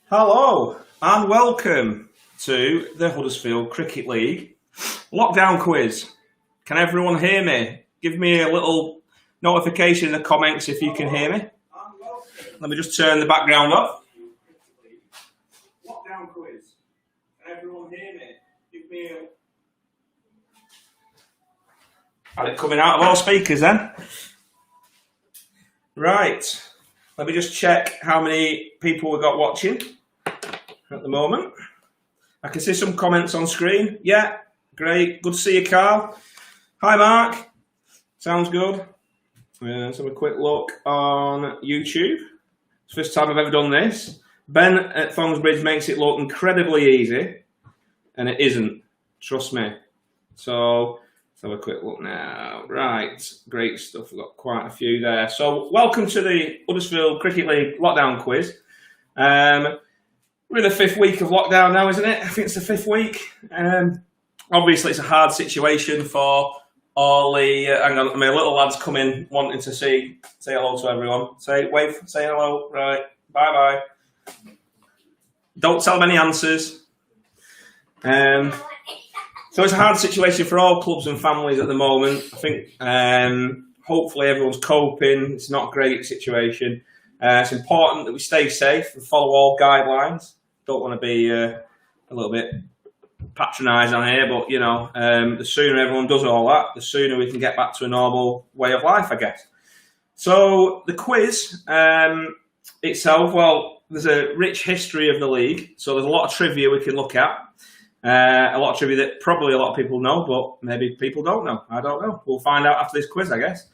Hello and welcome to the Huddersfield Cricket League lockdown quiz. Can everyone hear me? Give me a little notification in the comments if you can hear me. Let me just turn the background off. Lockdown quiz. Can everyone hear me? Give me a... Had it coming out of all speakers then? Right. Let me just check how many people we've got watching at the moment. I can see some comments on screen. Yeah, great. Good to see you, Carl. Hi, Mark. Sounds good. Let's have a quick look on YouTube. It's the first time I've ever done this. Ben at Bridge makes it look incredibly easy, and it isn't. Trust me. So let's have a quick look now. Right, great stuff. We've got quite a few there. So welcome to the Huddersfield Cricket League lockdown quiz. We're in the fifth week of lockdown now, isn't it? I think it's the fifth week. Obviously, it's a hard situation for all the. Hang on, my little lad's coming, wanting to say hello to everyone. Say hello. Right, bye. Don't tell them any answers. So it's a hard situation for all clubs and families at the moment. I think hopefully everyone's coping. It's not a great situation. It's important that we stay safe and follow all guidelines. Don't want to be a little bit patronised on here, but you know, the sooner everyone does all that, the sooner we can get back to a normal way of life, I guess. So the quiz itself, well, there's a rich history of the league, so there's a lot of trivia we can look at. A lot of trivia that probably a lot of people know, but maybe people don't know. I don't know. We'll find out after this quiz, I guess.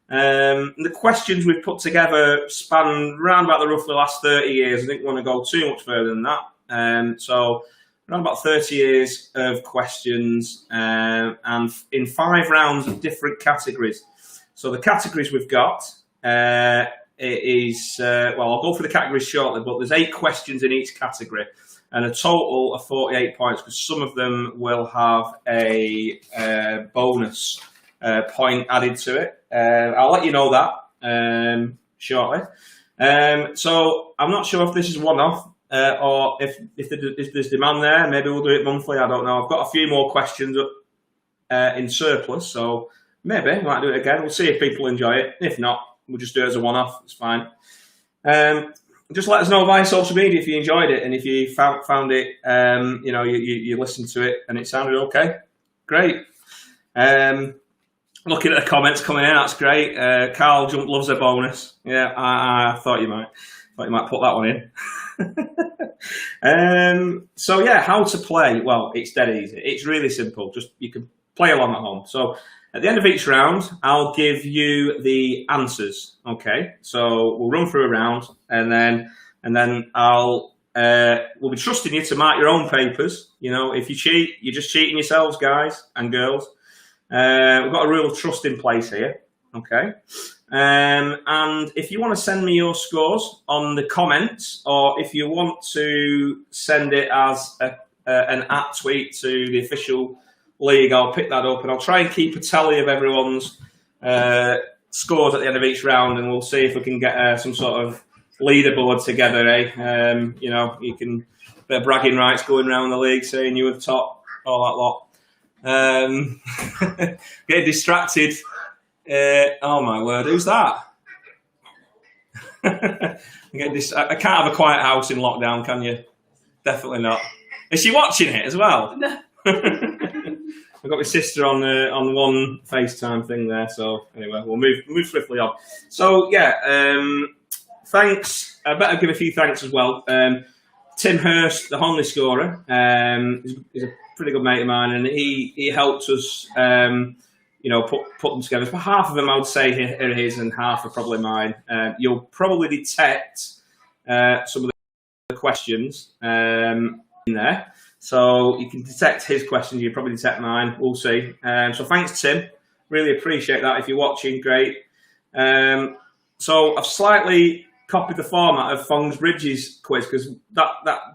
The questions we've put together span around about the roughly last 30 years. I didn't want to go too much further than that. So around about 30 years of questions and in 5 rounds of different categories. So the categories we've got well, I'll go through the categories shortly, but there's 8 questions in each category and a total of 48 points because some of them will have a bonus point added to it. I'll let you know that shortly. So I'm not sure if this is one-off or if there's demand there. Maybe we'll do it monthly. I don't know. I've got a few more questions in surplus, so maybe we might do it again. We'll see if people enjoy it. If not, we'll just do it as a one-off. It's fine. Just let us know via social media if you enjoyed it and if you found it, you listened to it and it sounded okay. Great. Looking at the comments coming in, that's great. Carl Jump loves a bonus. Yeah, I thought you might put that one in. So yeah, how to play? Well, it's dead easy. It's really simple. Just you can play along at home. So at the end of each round, I'll give you the answers. Okay, so we'll run through a round, and then we'll be trusting you to mark your own papers. You know, if you cheat, you're just cheating yourselves, guys and girls. We've got a rule of trust in place here, okay? And if you want to send me your scores on the comments, or if you want to send it as an @tweet to the official league, I'll pick that up and I'll try and keep a tally of everyone's scores at the end of each round, and we'll see if we can get some sort of leaderboard together, eh? You can bit of bragging rights going around the league, saying you were the top, all that lot. Get distracted. Oh my word, who's that? I can't have a quiet house in lockdown, can you? Definitely not. Is she watching it as well? No. I've got my sister on one FaceTime thing there. So anyway, we'll move swiftly on. So yeah, thanks. I better give a few thanks as well. Tim Hurst, the Honley scorer, is a pretty good mate of mine, and he helped us, put them together. But half of them, I would say, are his, and half are probably mine. You'll probably detect some of the questions in there, so you can detect his questions. You probably detect mine. We'll see. So thanks, Tim. Really appreciate that. If you're watching, great. So I've slightly copied the format of Fong's Bridges quiz because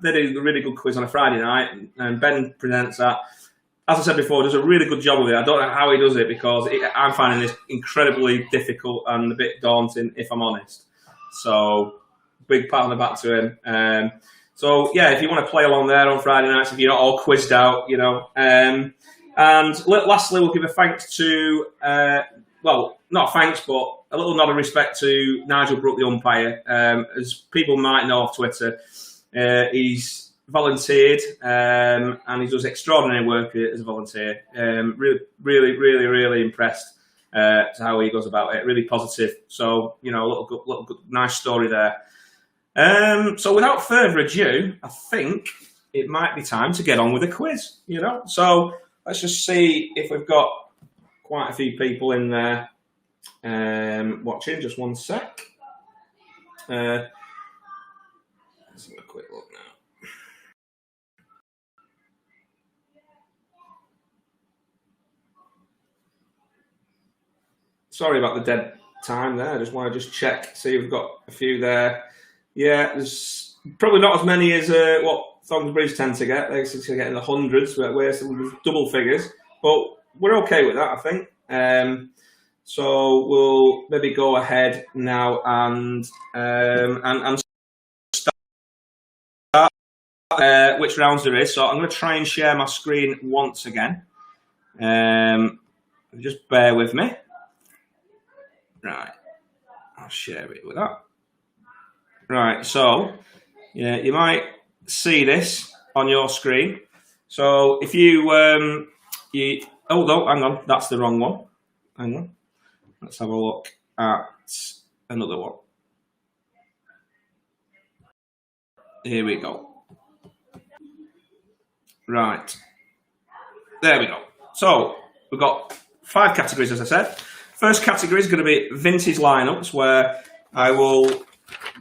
they do a really good quiz on a Friday night, and Ben presents that. As I said before, does a really good job of it. I don't know how he does it because I'm finding this incredibly difficult and a bit daunting, if I'm honest. So big pat on the back to him. So yeah, if you want to play along there on Friday nights, if you're not all quizzed out, you know. And lastly, we'll give a thanks to, well, not thanks, but a little nod of respect to Nigel Brook, the umpire. As people might know off Twitter, he's volunteered and he does extraordinary work as a volunteer. Really impressed to how he goes about it. Really positive. So, you know, a little good, nice story there. So without further ado, I think it might be time to get on with the quiz, you know. So let's just see if we've got quite a few people in there watching. Just one sec. Let's have a quick look now. Sorry about the dead time there. I just want to check, see if we've got a few there. Yeah, there's probably not as many as what Thongsbridge tend to get. They seem to get in the hundreds, but we're double figures. But we're okay with that, I think. So we'll maybe go ahead now and start which rounds there is. So I'm going to try and share my screen once again. Just bear with me. Right, I'll share it with that. Right, so yeah, you might see this on your screen. So if you oh no, hang on, that's the wrong one. Hang on, let's have a look at another one. Here we go. Right, there we go. So we've got 5 categories, as I said. First category is going to be vintage lineups, where I will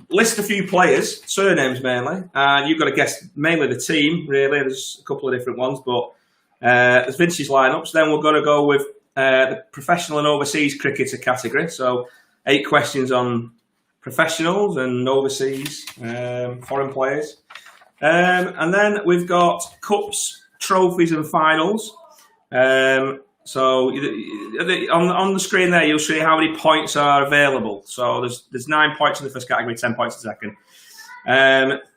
list a few players, surnames mainly, and you've got to guess mainly the team, really. There's a couple of different ones, but there's vintage lineups. Then we're going to go with the professional and overseas cricketer category. So 8 questions on professionals and overseas foreign players. And then we've got cups, trophies and finals. So on the screen there, you'll see how many points are available. So there's 9 points in the first category, 10 points in the second,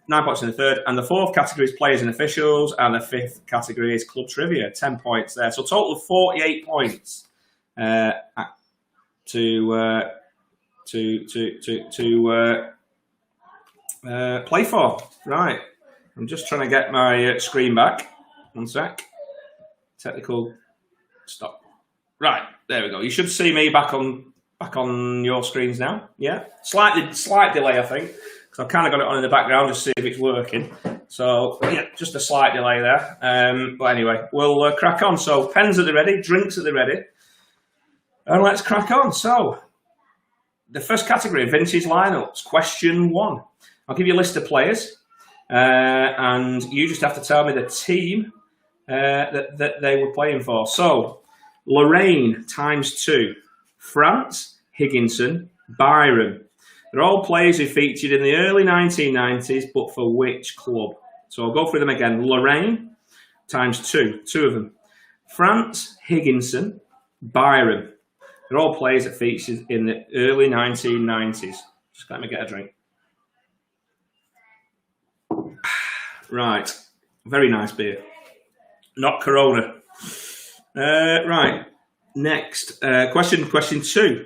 9 points in the third, and the fourth category is players and officials, and the fifth category is club trivia, 10 points there. So total of 48 points to play for. Right, I'm just trying to get my screen back. One sec. Technical. Stop. Right, there we go. You should see me back on your screens now. Yeah, slight delay, I think, because I've kind of got it on in the background just to see if it's working. So yeah, just a slight delay there. But anyway, we'll crack on. So pens at the ready, drinks at the ready, and let's crack on. So the first category, vintage lineups. Question 1. I'll give you a list of players, and you just have to tell me the team that they were playing for. So Lorraine ×2, France, Higginson, Byron. They're all players who featured in the early 1990s, but for which club? So I'll go through them again. Lorraine ×2, 2 of them. France, Higginson, Byron. They're all players that featured in the early 1990s. Just let me get a drink. Right, very nice beer. Not Corona. Right, next question 2.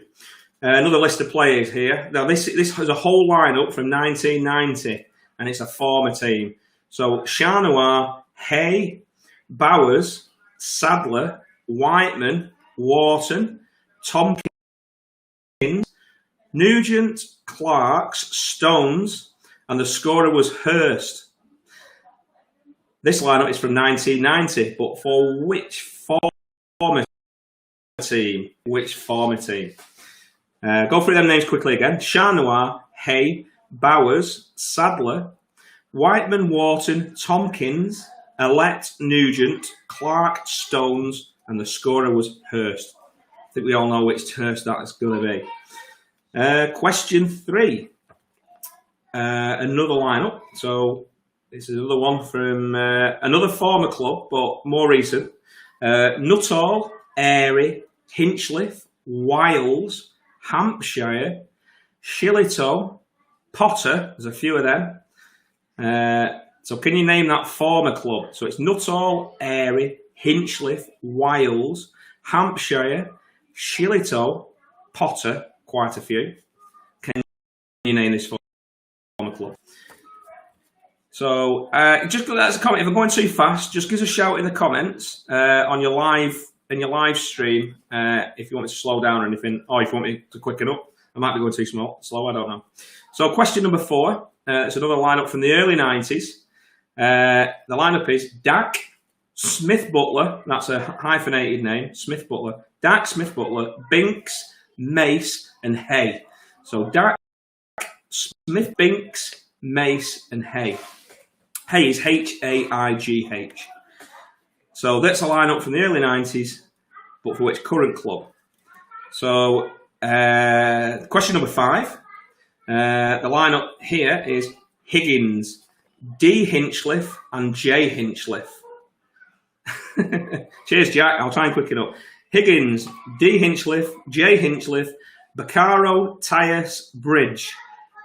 Another list of players here. Now this has a whole lineup from 1990, and it's a former team. So Charnois, Hay, Bowers, Sadler, Whiteman, Wharton, Tompkins, Nugent, Clarks, Stones, and the scorer was Hurst. This lineup is from 1990, but for which former team? Which former team? Go through them names quickly again. Charnois, Hay, Bowers, Sadler, Whiteman, Wharton, Tompkins, Alette, Nugent, Clark, Stones, and the scorer was Hurst. I think we all know which Hurst that is going to be. Question 3. Another lineup. So this is another one from another former club, but more recent. Nuttall, Airy, Hinchliffe, Wiles, Hampshire, Shillitoe, Potter, there's a few of them, So can you name that former club? So it's Nuttall, Airy, Hinchliffe, Wiles, Hampshire, Shillitoe, Potter, quite a few. Can you name this former club? So just that's a comment. If I'm going too fast, just give us a shout in the comments on your live stream if you want me to slow down or anything, or if you want me to quicken up. I might be going too slow. I don't know. So question number 4. It's another lineup from the early 90s. The lineup is Dak, Smith Butler. That's a hyphenated name. Smith Butler. Dak, Smith Butler, Binks, Mace, and Hay. So Dak, Smith, Binks, Mace, and Hay. Hay is Haigh. So that's a lineup from the early 90s, but for which current club? So question number 5. The lineup here is Higgins, D. Hinchliffe, and J. Hinchliffe. Cheers, Jack. I'll try and quicken up. Higgins, D. Hinchliffe, J. Hinchliffe, Baccaro, Tyus, Bridge.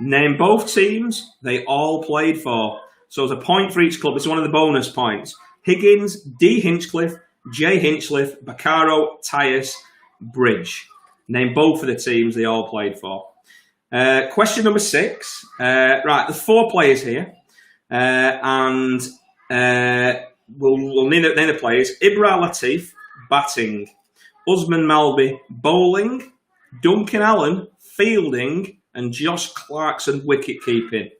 Name both teams they all played for. So there's a point for each club. This is one of the bonus points. Higgins, D. Hinchcliffe, J. Hinchliffe, Baccaro, Tyus, Bridge. Name both of the teams they all played for. Question number 6. Right, there's 4 players here. And we'll name the players. Ibra Latif, batting. Usman Malby, bowling. Duncan Allen, fielding. And Josh Clarkson, wicket keeping.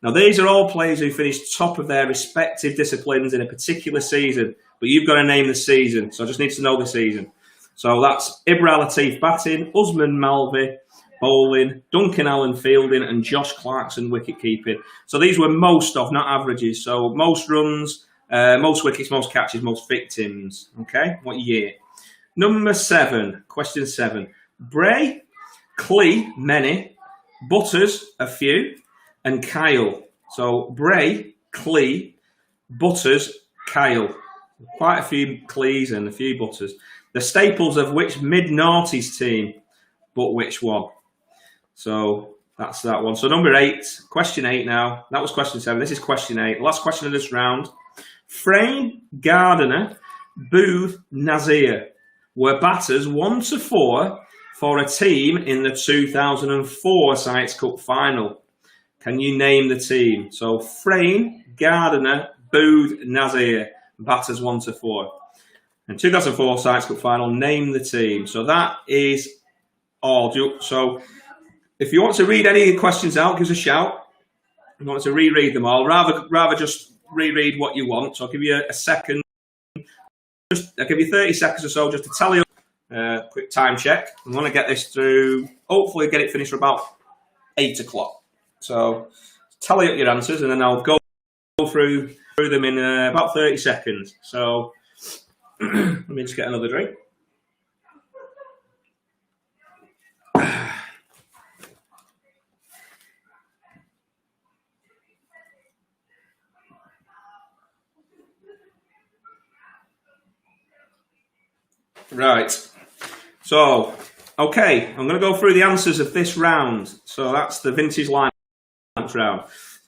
Now, these are all players who finished top of their respective disciplines in a particular season, but you've got to name the season, so I just need to know the season. So that's Ibra Latif batting, Usman Malvi bowling, Duncan Allen fielding, and Josh Clarkson wicket keeping. So these were most of, not averages. So most runs, most wickets, most catches, most victims. Okay, what year? Number 7, question 7. Bray, Clee, many, Butters, a few, and Kyle. So Bray, Clee, Butters, Kyle. Quite a few Clees and a few Butters. The staples of which mid-noughties team, but which one? So that's that one. So number 8, question 8 now. That was question 7. This is question 8. Last question of this round. Frayne, Gardiner, Booth, Nazir were batters 1 to 4 for a team in the 2004 Sites Cup final. Can you name the team? So Frayne, Gardiner, Booth, Nazir, batters 1 to 4. And 2004 Sites Cup final, name the team. So that is all. So if you want to read any of the questions out, give us a shout. If you want to reread them all, rather just reread what you want. So I'll give you a second. I'll give you 30 seconds or so just to tally up. Quick time check. I want to get this through, hopefully get it finished for about 8 o'clock. So tally up your answers and then I'll go through them in about 30 seconds. So let me just get another drink. Right. So, okay, I'm going to go through the answers of this round. So that's the vintage line round.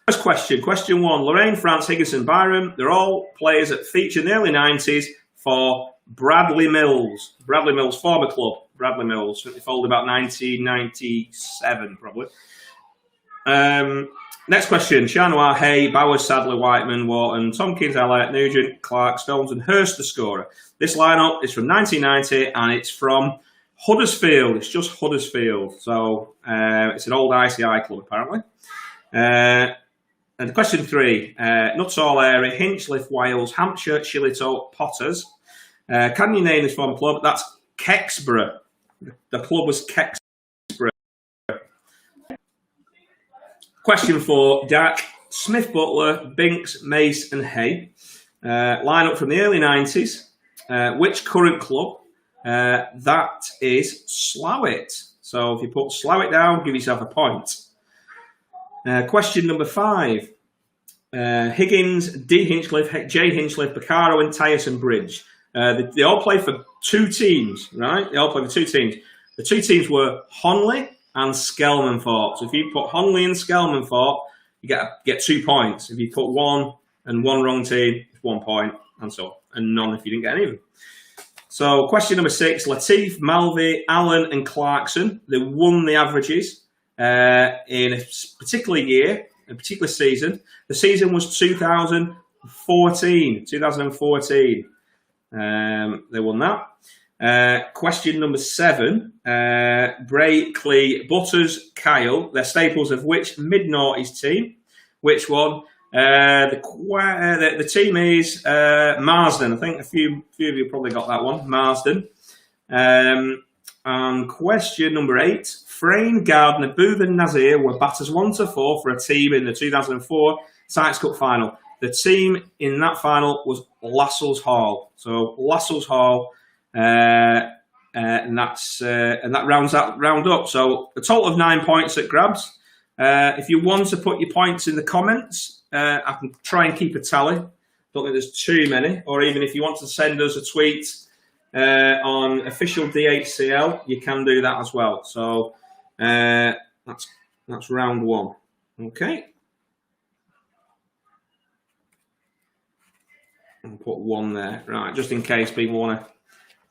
First question, question 1. Lorraine, France, Higginson, Byram. They're all players that featured in the early 90s for Bradley Mills. Bradley Mills, former club. Bradley Mills. They folded about 1997, probably. Next question. Shanoir, Hay, Bowers, Sadler, Whiteman, Wharton, Tompkins, Elliott, Nugent, Clark, Stones, and Hurst, the scorer. This lineup is from 1990 and it's from Huddersfield. It's just Huddersfield. So it's an old ICI club, apparently. And question 3. Nuttall, Airy, Hinchliffe, Wiles, Hampshire, Shillitoe, Potters. Can you name this former club? That's Kexborough. The club was Kexborough. Question 4. Dak, Smith Butler, Binks, Mace, and Hay. Lineup from the early 90s. Which current club? That is Slowett. So if you put Slowett down, give yourself a point. Question number 5. Higgins, D. Hinchliffe, J. Hinchliffe, Baccaro, and Tyson Bridge. They all play for 2 teams, right? They all play for 2 teams. The 2 teams were Honley and Skelmanthorpe. So if you put Honley and Skelmanthorpe, you get 2 points. If you put 1 and one wrong team is 1 point, and so on, and none if you didn't get any of them. So question number 6, Latif, Malvi, Allen and Clarkson, they won the averages in a particular year, a particular season. The season was 2014. They won that. Question number 7, Bray, Clee, Butters, Kyle, they're staples of which mid-noughties team? Which one? The team is Marsden. I think a few of you probably got that one. Marsden. And question number 8. Frayne, Gardner, Booth and Nazir were batters 1 to 4 for a team in the 2004 Sykes Cup final. The team in that final was Lascelles Hall. So Lascelles Hall, and that rounds that round up. So a total of 9 points at grabs. If you want to put your points in the comments, I can try and keep a tally. Don't think there's too many. Or even if you want to send us a tweet on official DHCL, you can do that as well. So that's round 1. Okay. I'll put 1 there. Right, just in case people want to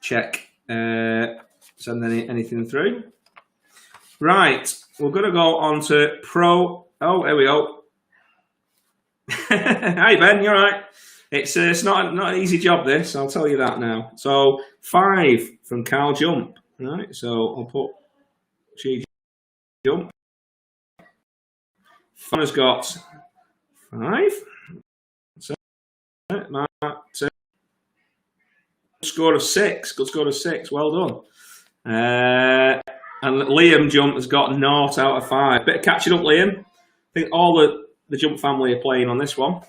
check, send anything through. Right, we're going to go on to Pro. Oh, there we go. Hi, Ben, you all right? It's not an easy job, this, I'll tell you that now. So, 5 from Carl Jump. Right, so I'll put G Jump. Fun has got 5. So, Matt, score of 6. Good score of 6. Well done. And Liam Jump has got 0 out of 5. Bit of catching up, Liam. I think all the Jump family are playing on this one.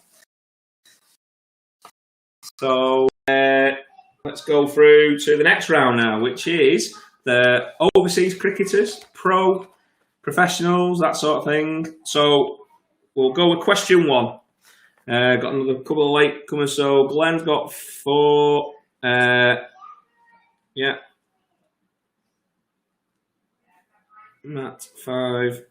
So let's go through to the next round now, which is the overseas cricketers, pro, professionals, that sort of thing. So we'll go with question 1. Got another couple of late comers. So Glenn's got 4. Yeah. Matt 5.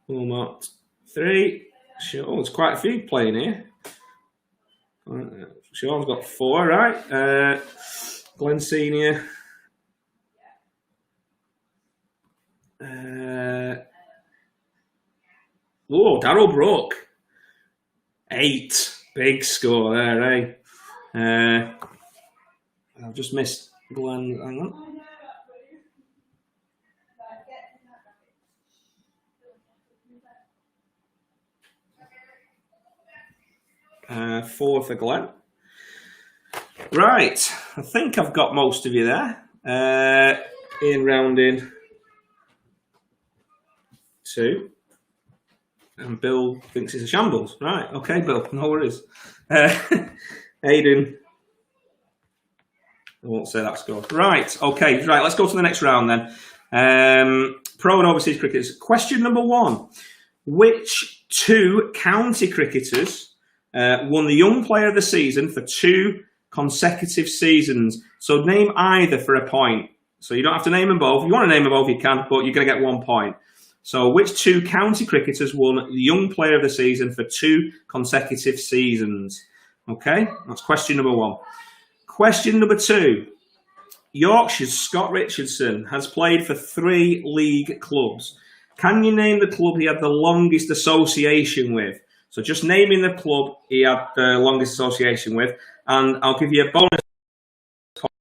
Wilmot 3. Sean, there's quite a few playing here. Sean's got 4, right? Glenn Senior. Darryl Brooke. 8. Big score there, eh? I've just missed Glenn. Hang on. 4 for Glenn. Right, I think I've got most of you there. Ian rounding 2. And Bill thinks it's a shambles. Right, okay, Bill, no worries. Aidan, I won't say that score. Right, okay, right, let's go to the next round then. Pro and overseas cricketers. Question number 1. Which 2 county cricketers won the Young Player of the Season for 2 consecutive seasons? So name either for a point. So you don't have to name them both. If you want to name them both, you can, but you're going to get 1 point. So which 2 county cricketers won the Young Player of the Season for 2 consecutive seasons? Okay, that's question number 1. Question number 2. Yorkshire's Scott Richardson has played for 3 league clubs. Can you name the club he had the longest association with? So just naming the club he had the longest association with, and I'll give you a bonus point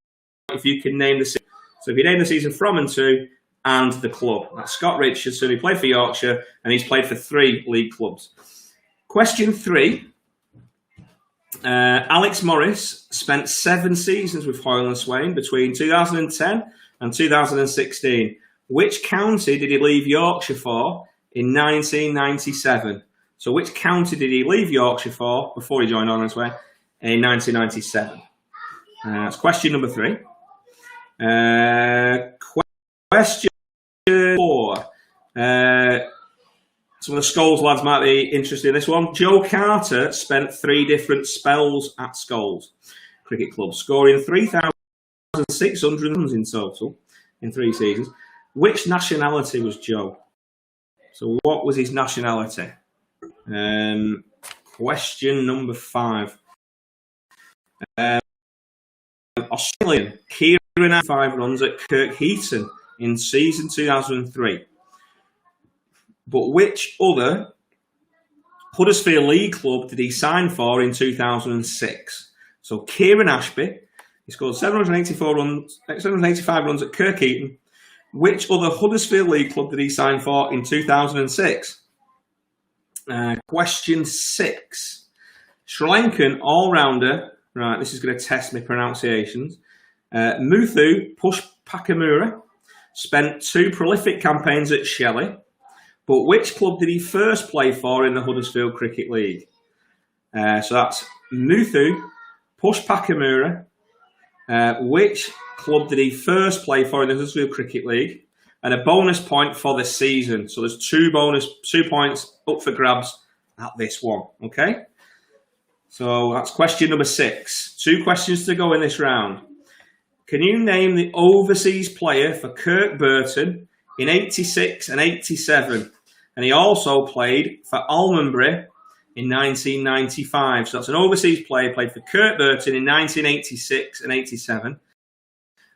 if you can name the season. So if you name the season from and to, and the club. That's Scott Richardson, he played for Yorkshire, and he's played for 3 league clubs. Question 3. Alex Morris spent 7 seasons with Hoyle and Swain between 2010 and 2016. Which county did he leave Yorkshire for in 1997? So which county did he leave Yorkshire for before he joined Hoyle and Swain in 1997? That's question number 3. Question 4. Some of the Scholes lads might be interested in this one. Joe Carter spent 3 different spells at Scholes Cricket Club, scoring 3,600 runs in total in 3 seasons. Which nationality was Joe? So what was his nationality? Question number 5. Australian Kieran 5 runs at Kirkheaton in season 2003. But which other Huddersfield League club did he sign for in 2006? So Kieran Ashby, he scored 785 runs at Kirkheaton. Which other Huddersfield League club did he sign for in 2006? Question 6. Sri Lankan all-rounder, right, this is going to test my pronunciations. Muthu Pushpakamura spent 2 prolific campaigns at Shelley, but which club did he first play for in the Huddersfield Cricket League? So that's Muthu Pushpakamura. Which club did he first play for in the Huddersfield Cricket League? And a bonus point for the season. So there's 2 points up for grabs at this one. Okay? So that's question number 6. 2 questions to go in this round. Can you name the overseas player for Kirkburton in 86 and 87? And he also played for Almondbury in 1995. So that's an overseas player, played for Kirkburton in 1986 and 87.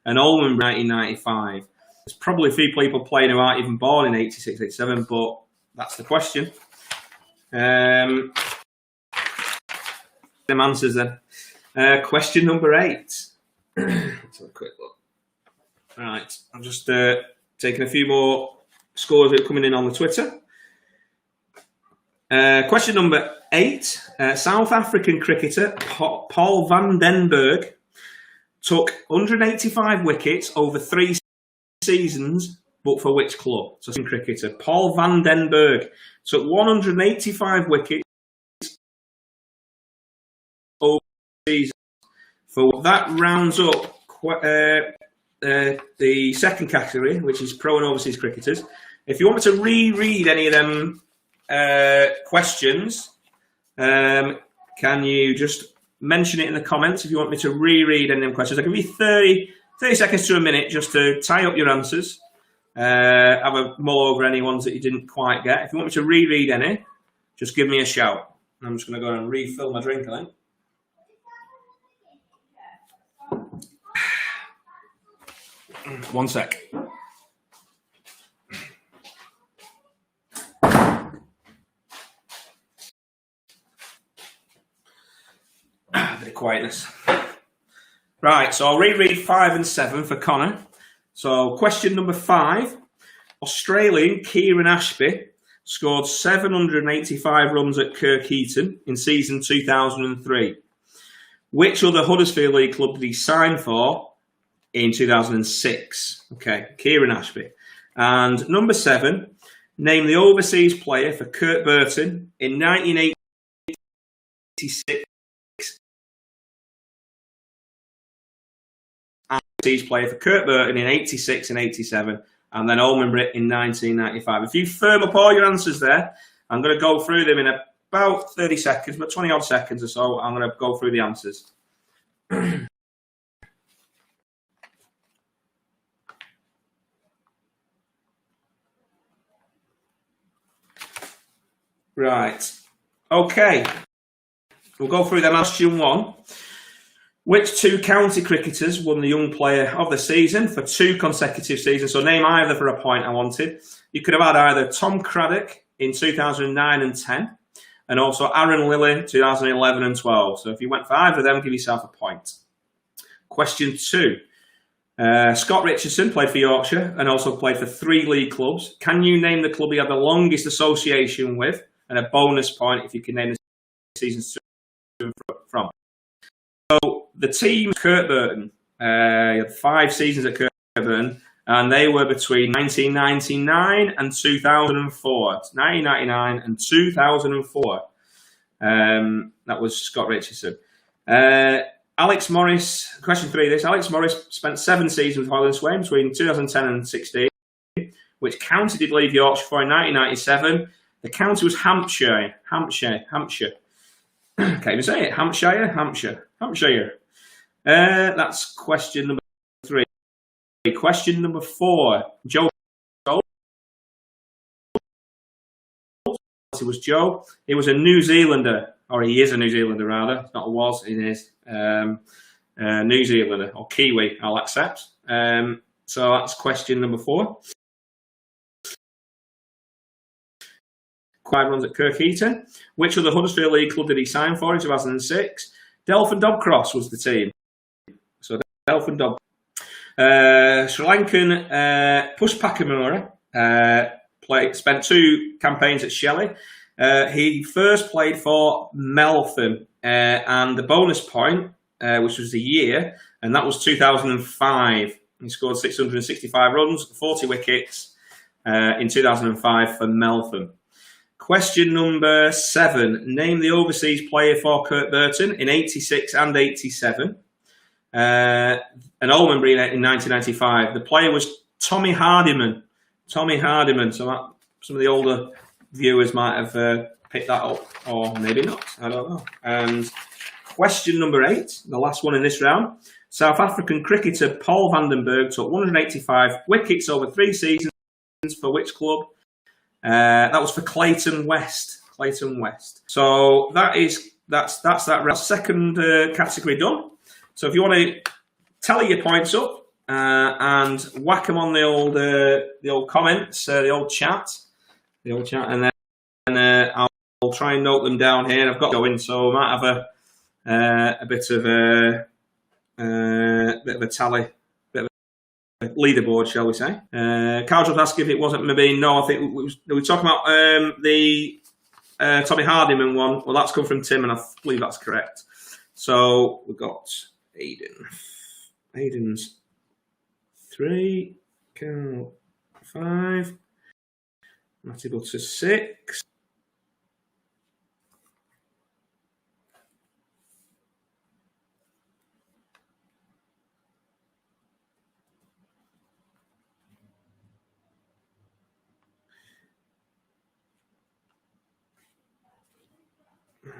And Almondbury in 1995. There's probably a few people playing who aren't even born in 86, 87, but that's the question. Them answers then. Question number 8. Let's have a quick look. Right, I'm just taking a few more scores that are coming in on the Twitter. Question number 8. South African cricketer Paul van den Berg took 185 wickets over 3 seasons, but for which club? So, cricketer Paul van den Berg took 185 wickets over seasons. For that rounds up the second category, which is pro and overseas cricketers. If you want me to reread any of them questions, can you just mention it in the comments if you want me to reread any of them questions? I'll give you 30 seconds to a minute just to tie up your answers. Have a mull over any ones that you didn't quite get. If you want me to reread any, just give me a shout. I'm just going to go and refill my drink, I think. One sec. A bit of quietness. Right, so I'll reread 5 and 7 for Connor. So question number 5. Australian Kieran Ashby scored 785 runs at Kirkheaton in season 2003. Which other Huddersfield League club did he sign for in 2006? Okay, Kieran Ashby. And number 7, name the overseas player for Kirkburton in 1986. And overseas player for Kirkburton in 86 and 87. And then Almondbury in 1995. If you firm up all your answers there, I'm going to go through them in about 30 seconds, but 20 odd seconds or so. I'm going to go through the answers. Right. Okay. We'll go through them. Question 1. Which 2 county cricketers won the Young Player of the Season for 2 consecutive seasons? So name either for a point I wanted. You could have had either Tom Craddock in 2009 and 10, and also Aaron Lilly 2011 and 12. So if you went for either of them, give yourself a point. Question 2. Scott Richardson played for Yorkshire and also played for 3 league clubs. Can you name the club he had the longest association with? And a bonus point if you can name the seasons from. So the team Kirkburton, had 5 seasons at Kirkburton, and they were between 1999 and 2004. 1999 and 2004. That was Scott Richardson. Alex Morris, question 3 this. Alex Morris spent 7 seasons with Hoyland Swain between 2010 and 16. Which county did leave Yorkshire for in 1997? The county was Hampshire. Can't even say it. Hampshire. That's question number 3. Question number 4. Joe was Joe. He was a New Zealander, or he is a New Zealander rather. It's not a was, he is. New Zealander, or Kiwi, I'll accept. So that's question number 4. Quite runs at Kirkheaton. Which other Huddersfield League club did he sign for in 2006? Delph and Dobcross was the team. So Delph and Dob. Sri Lankan Pushpakamura spent 2 campaigns at Shelley. He first played for Meltham, and the bonus point, which was the year, and that was 2005. He scored 665 runs, 40 wickets in 2005 for Meltham. Question number 7. Name the overseas player for Kirkburton in 86 and 87. And Almondbury in 1995. The player was Tommy Hardiman. Tommy Hardiman. So that, some of the older viewers might have picked that up, or maybe not. I don't know. And question number 8, the last one in this round. South African cricketer Paul Vandenberg took 185 wickets over 3 seasons for which club? That was for Clayton West. Clayton West. So that's that second category done. So if you want to tally your points up and whack them on the old comments, the old chat, and then I'll try and note them down here. I've got to go in, so I might have a bit of a tally. Leaderboard, shall we say? Carl just asked if it wasn't maybe. No, I think we were talking about the Tommy Hardiman one. Well, that's come from Tim, and I believe that's correct. So we've got Aiden. Aiden's 3, 5. Matty Butter 6.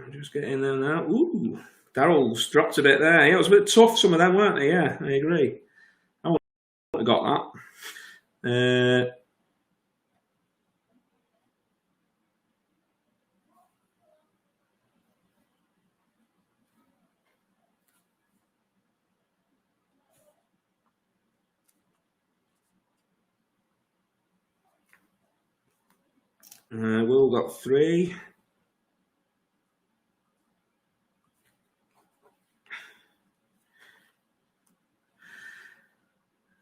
I'm just getting there now. Ooh, Daryl's dropped a bit there. Yeah, it was a bit tough, some of them, weren't they? Yeah, I agree. I would have got that. Will got 3.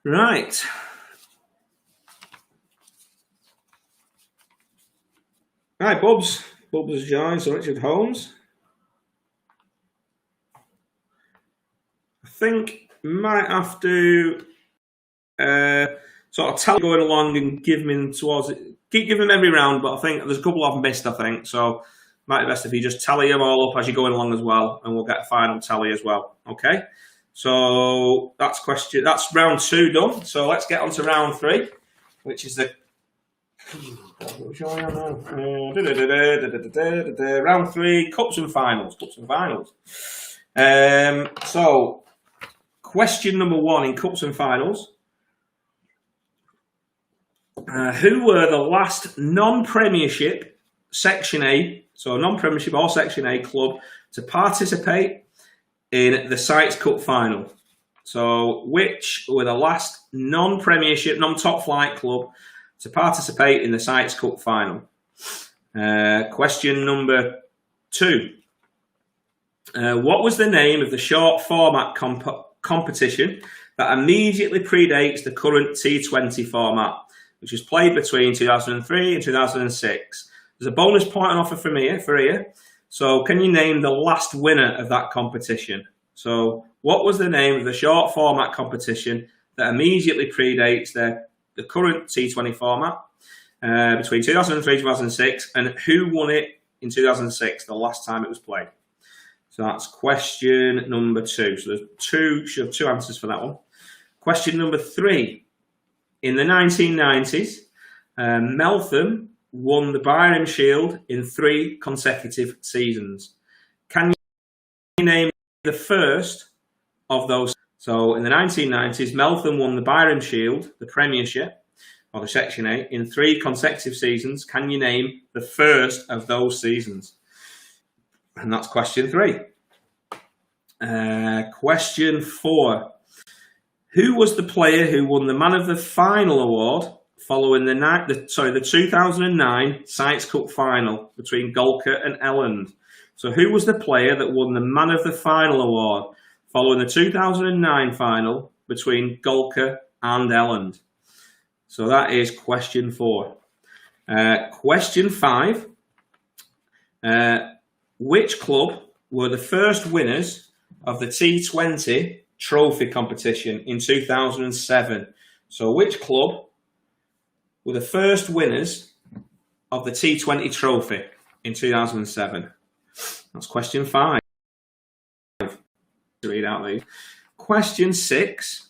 Right. Right, Bubs. Bubs has joined, so Richard Holmes. I think might have to sort of tell going along and give him towards it. Keep giving them every round, but I think there's a couple I've missed, I think. So might be best if you just tally them all up as you're going along as well, and we'll get a final tally as well. Okay? So that's round 2 done. So let's get on to round 3, which is the round 3 cups and finals. So question number 1 in cups and finals. Who were the last non-Premiership Section A, so non-Premiership or Section A club to participate in the Sites Cup final? So, which were the last non-Premiership, non-top flight club to participate in the Sites Cup final? Question number 2. What was the name of the short format competition that immediately predates the current T20 format, which was played between 2003 and 2006? There's a bonus point on offer for here. So can you name the last winner of that competition? So what was the name of the short format competition that immediately predates the current T20 format between 2003 and 2006, and who won it in 2006, the last time it was played? So that's question number 2. So should have 2 answers for that one. Question number 3. In the 1990s, Meltham won the Byram Shield in 3 consecutive seasons. Can you name the first of those? So in the 1990s, Meltham won the Byram Shield, the Premiership, or the Section 8, in 3 consecutive seasons. Can you name the first of those seasons? And that's question 3. Question 4. Who was the player who won the Man of the Final award following the 2009 Sites Cup final between Golkar and Elland? So who was the player that won the Man of the Final award following the 2009 final between Golkar and Elland? So that is question 4. Question 5. Which club were the first winners of the T20 trophy competition in 2007? So which club were the first winners of the T20 trophy in 2007? That's question 5. To read out these. Question 6.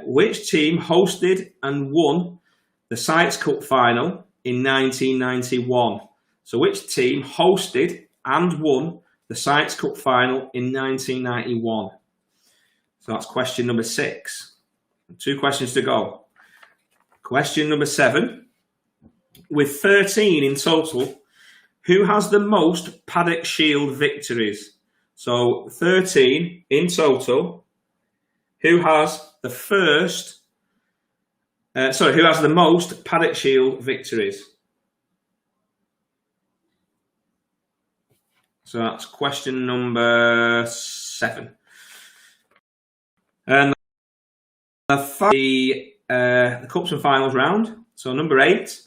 Which team hosted and won the Sites Cup final in 1991? So which team hosted and won the Sites Cup final in 1991? So that's question number 6. 2 questions to go. Question number 7. With 13 in total, who has the most Paddock Shield victories? So 13 in total. Who has the most Paddock Shield victories? So that's question number 7. And the Cups and Finals round. So number 8,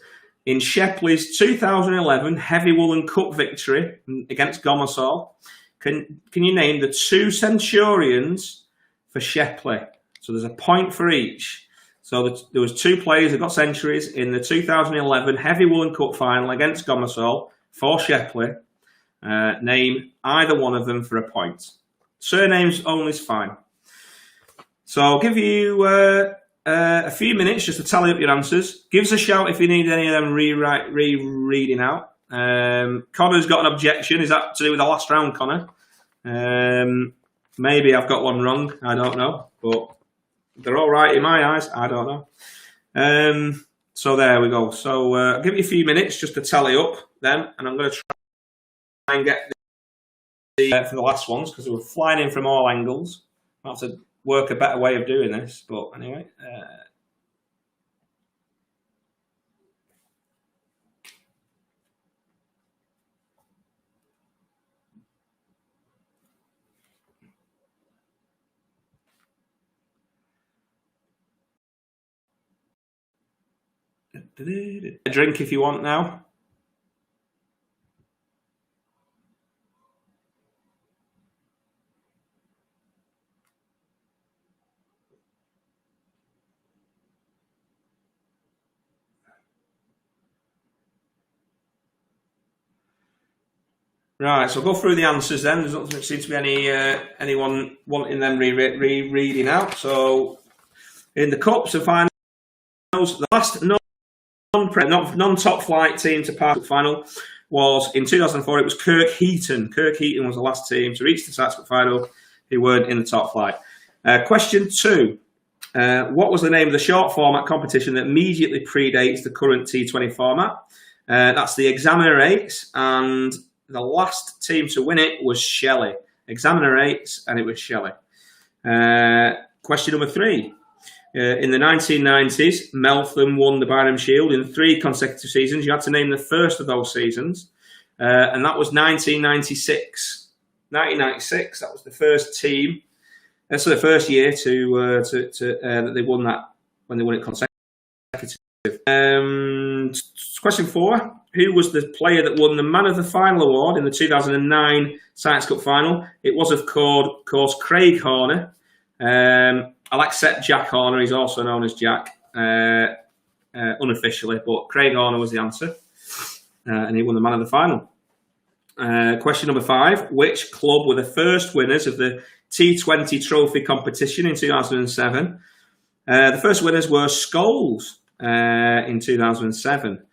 in Shepley's 2011 Heavy Woolen Cup victory against Gomersall, can you name the 2 Centurions for Shepley? So there's a point for each. So there was 2 players that got centuries in the 2011 Heavy Woolen Cup final against Gomersall for Shepley. Name either one of them for a point. Surnames only is fine. So I'll give you a few minutes just to tally up your answers. Give us a shout if you need any of them rereading out. Connor's got an objection. Is that to do with the last round, Connor? Maybe I've got one wrong. I don't know. But they're all right in my eyes. I don't know. So there we go. So I'll give you a few minutes just to tally up them. And I'm going to try and get for the last ones because we're flying in from all angles. I'll have to work a better way of doing this. But anyway. A drink if you want now. Right, so I'll go through the answers then. There doesn't seem to be anyone wanting them reading out. So in the Cups and Finals, the last non-top flight team to pass the final was in 2004. It was Kirk Heaton. Kirk Heaton was the last team to reach the Sites Cup final who weren't in the top flight. Question 2. What was the name of the short format competition that immediately predates the current T20 format? That's the Examiner 8, and the last team to win it was Shelley. Examiner 8, and it was Shelley. Question number 3. In the 1990s, Meltham won the Barnum Shield in 3 consecutive seasons. You had to name the first of those seasons, and that was 1996. 1996, that was the first team. That's the first year that they won that, when they won it consecutive. Question 4. Who was the player that won the Man of the Final award in the 2009 Sites Cup final? It was, of course, Craig Horner. I'll accept Jack Horner. He's also known as Jack, unofficially, but Craig Horner was the answer. And he won the Man of the Final. Question number 5. Which club were the first winners of the T20 trophy competition in 2007? The first winners were Scholes in 2007.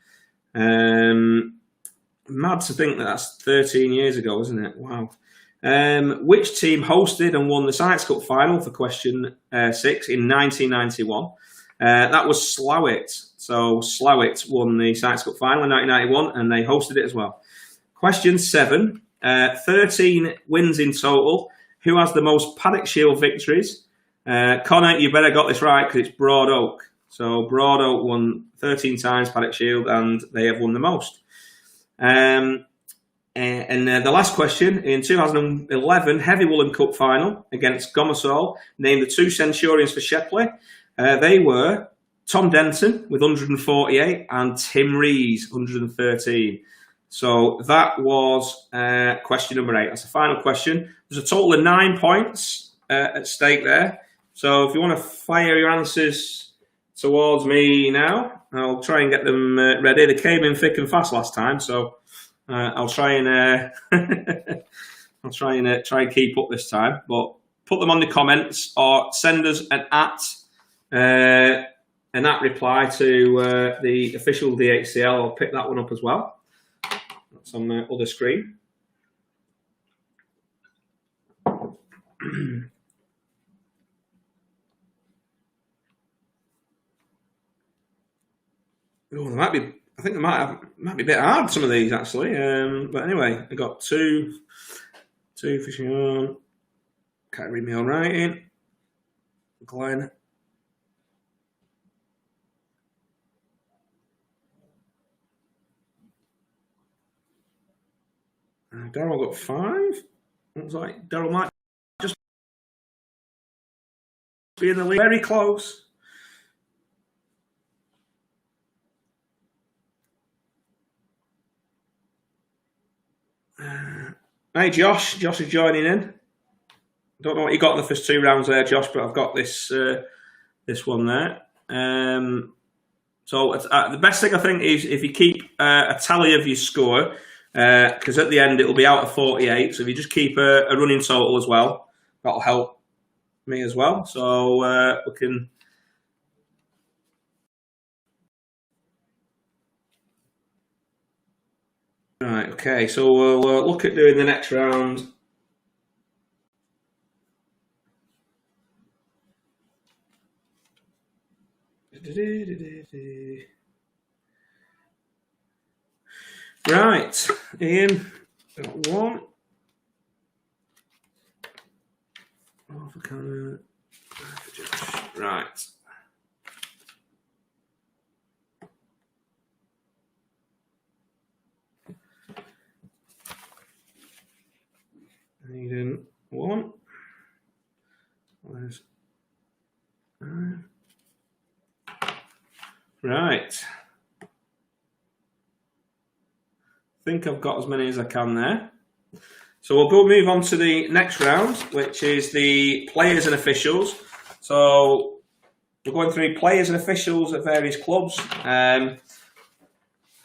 Mad to think that's 13 years ago, isn't it? Wow. Which team hosted and won the Sites Cup final for question 6 in 1991? That was Slough. So Slough won the Cites Cup final in 1991, and they hosted it as well. Question 7. 13 wins in total. Who has the most Paddock Shield victories? Connor, you better got this right because it's Broad Oak. So Broad Oak won 13 times Paddock Shield, and they have won the most. And the last question, in 2011 Heavy Woolen Cup final against Gomersall, named the 2 Centurions for Shepley. They were Tom Denton with 148 and Tim Rees 113. So that was question number 8. That's the final question. There's a total of 9 points at stake there. So if you want to fire your answers towards me now, I'll try and get them ready. They came in thick and fast last time, so I'll try and try and keep up this time. But put them on the comments or send us an at reply to the official DHCL. I'll pick that one up as well. That's on the other screen. Oh, there might be. I think there might be a bit hard, some of these actually. But anyway, I got two fishing on. Can't read my own writing. Glenn. Daryl got 5. Looks like Daryl might just be in the lead. Very close. Hey Josh is joining in. Don't know what you got in the first 2 rounds there, Josh, but I've got this this one there. So the best thing I think is if you keep a tally of your score, because at the end it will be out of 48. So if you just keep a running total as well, that'll help me as well. So we can. Right, okay, so we'll look at doing the next round. Right, Ian, got 1. Right. Needing 1. Where's right. I think I've got as many as I can there. So we'll move on to the next round, which is the players and officials. So we're going through players and officials at various clubs.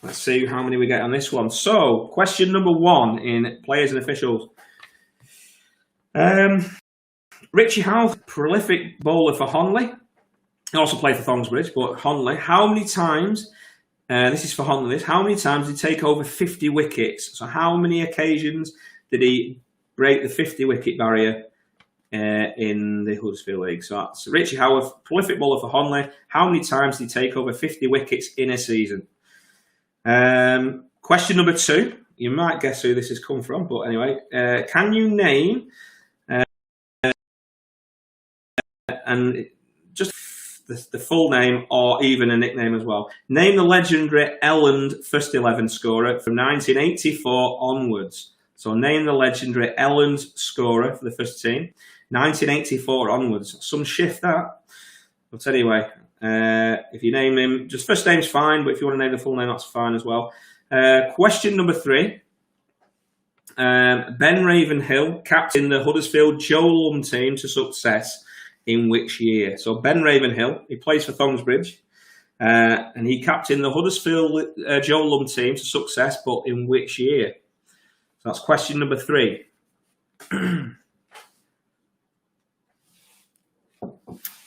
Let's see how many we get on this one. So question number 1 in players and officials. Richie Howe, prolific bowler for Honley. He also played for Thongsbridge, but Honley. How many times, this is for Honley, how many times did he take over 50 wickets? So how many occasions did he break the 50 wicket barrier in the Huddersfield League? So that's Richie Howe, prolific bowler for Honley. How many times did he take over 50 wickets in a season? Question number 2. You might guess who this has come from, but anyway. Can you name... and just the full name or even a nickname as well. Name the legendary Elland first 11 scorer from 1984 onwards. So name the legendary Elland scorer for the first team, 1984 onwards. Some shift that. But anyway, if you name him, just first name's fine, but if you want to name the full name, that's fine as well. Question number 3. Ben Ravenhill captained the Huddersfield Joe Lum team to success in which year? So Ben Ravenhill, he plays for Thongsbridge, and he captained the Huddersfield Joe Lum team to success, but in which year? So that's question number 3.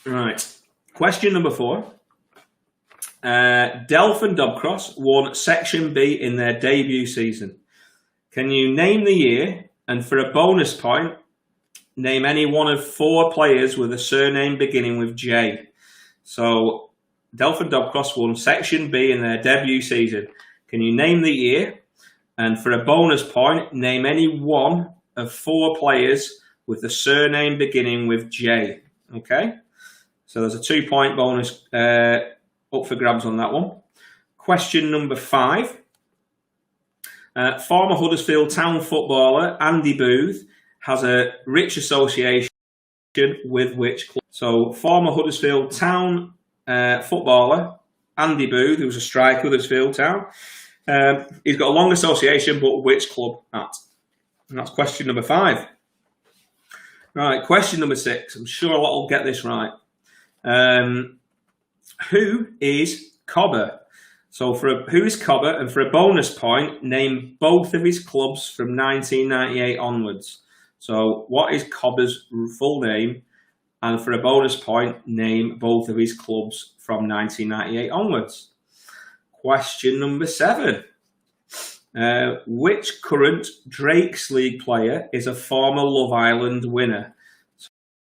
Right. Question number 4. Delph and Dobcross won Section B in their debut season. Can you name the year? And for a bonus point, name any one of 4 players with a surname beginning with J. So Delford Dobcross won Section B in their debut season. Can you name the year? And for a bonus point, name any one of 4 players with the surname beginning with J. Okay? So there's a 2-point bonus up for grabs on that one. Question number 5. Former Huddersfield Town footballer Andy Booth has a rich association with which club? So former Huddersfield Town footballer Andy Booth, who was a striker with Huddersfield Town, he's got a long association, but which club at? And that's question number 5. Right, question number 6. I'm sure a lot will get this right. Who is Cobber? So who is Cobber? And for a bonus point, name both of his clubs from 1998 onwards. So what is Cobber's full name? And for a bonus point, name both of his clubs from 1998 onwards. Question number 7. Which current Drakes League player is a former Love Island winner?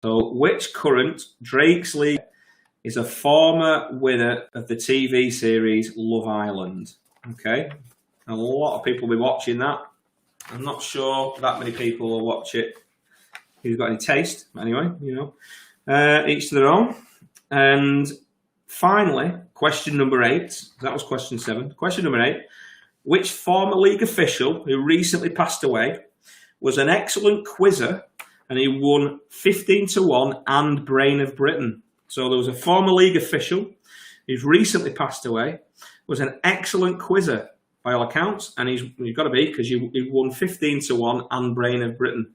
So which current Drakes League is a former winner of the TV series Love Island? Okay, a lot of people will be watching that. I'm not sure that many people will watch it who's got any taste. Anyway, each to their own. And finally, question number 8. That was question 7. Question number 8. Which former league official who recently passed away was an excellent quizzer and he won 15-1 and Brain of Britain? So there was a former league official who's recently passed away, was an excellent quizzer by all accounts, and he's got to be because he won 15-1 and Brain of Britain.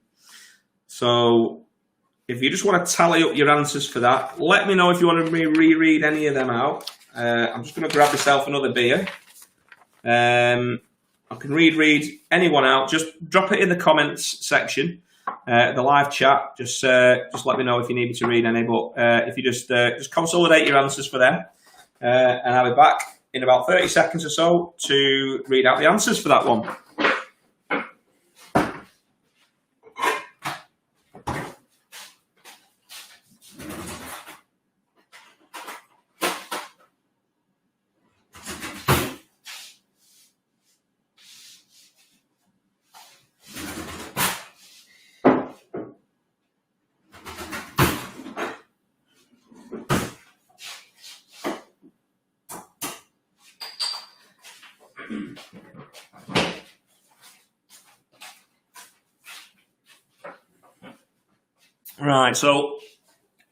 So if you just want to tally up your answers for that, let me know if you want me to reread any of them out. I'm just going to grab myself another beer. I can read anyone out. Just drop it in the comments section, the live chat. Just let me know if you need me to read any. But if you just consolidate your answers for them, and I'll be back in about 30 seconds or so to read out the answers for that one. Right, so